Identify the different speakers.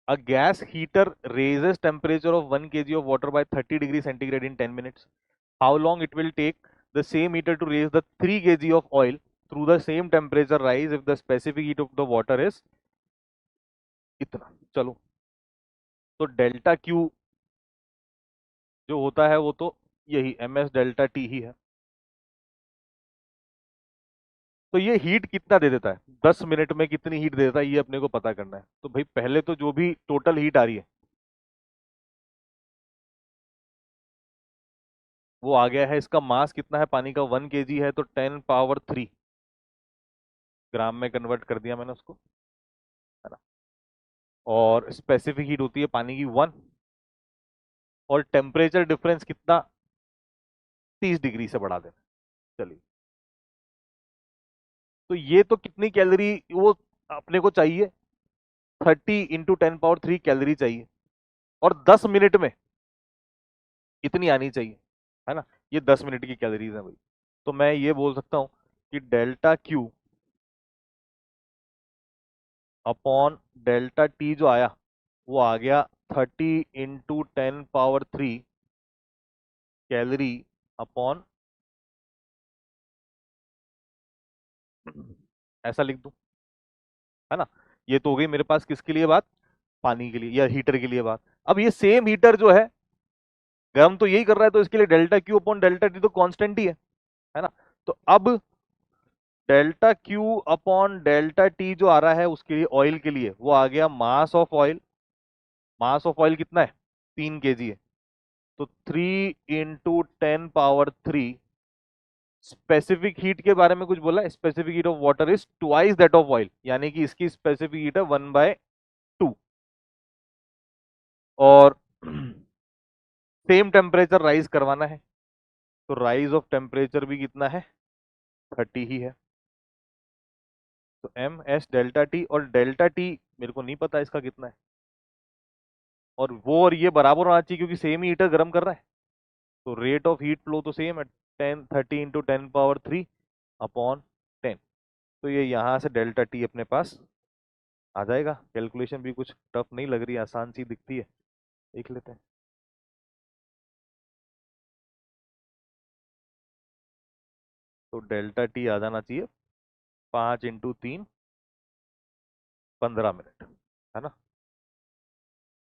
Speaker 1: A gas heater raises temperature of 1 kg of water by 30 degrees centigrade in 10 minutes. How long it will take the same heater to raise the 3 kg of oil through the same temperature rise if the specific heat of the water is इतना. चलो, तो delta Q जो होता है वो तो यही ms delta T ही है. तो ये हीट कितना दे देता है, 10 मिनट में कितनी हीट दे देता है, ये अपने को पता करना है. तो भाई पहले तो जो भी टोटल हीट आ रही है वो आ गया है. इसका मास कितना है पानी का, 1 kg है, तो 10 पावर 3 ग्राम में कन्वर्ट कर दिया मैंने उसको, है ना. और स्पेसिफिक हीट होती है पानी की 1, और टेम्परेचर डिफरेंस कितना, 30 डिग्री से बढ़ा देना. चलिए, तो ये तो कितनी कैलोरी वो अपने को चाहिए, 30 × 10 पावर 3 कैलोरी चाहिए, और 10 मिनट में इतनी आनी चाहिए, है ना. ये 10 मिनट की कैलोरीज है भाई. तो मैं ये बोल सकता हूं कि delta Q upon delta T जो आया वो आ गया 30 × 10 पावर 3 कैलोरी अपॉन, ऐसा लिख दूं, है ना. ये तो हो गई मेरे पास किसके लिए बात, पानी के लिए या हीटर के लिए बात. अब ये सेम हीटर जो है गर्म तो यही कर रहा है, तो इसके लिए delta Q upon delta T तो कांस्टेंट ही है ना. तो अब delta Q upon delta T जो आ रहा है उसके लिए ऑयल के लिए वो आ गया mass of oil. Mass of oil कितना है, 3 kg है. तो 3 × 10 पावर 3. स्पेसिफिक हीट के बारे में कुछ बोला, specific heat of water is twice that of oil, यानी कि इसकी स्पेसिफिक हीट है 1/2. और सेम टेम्परेचर राइज करवाना है, तो राइज ऑफ टेम्परेचर भी कितना है, 30 ही है. तो ms डेल्टा टी, और डेल्टा टी मेरे को नहीं पता इसका कितना है, और वो और ये बराबर होना चाहिए क्योंकि सेम ही हीटर गर्म कर रहा है. तो रेट ऑफ हीट फ्लो तो सेम है, 30 × 10 पावर 3 अपॉन 10. तो ये यहाँ से डेल्टा टी अपने पास आ जाएगा. कैलकुलेशन भी कुछ टफ नहीं लग रही, आसान सी दिखती है, देख लेते हैं. तो डेल्टा टी आ जाना चाहिए 5 × 3 15 मिनट, है ना.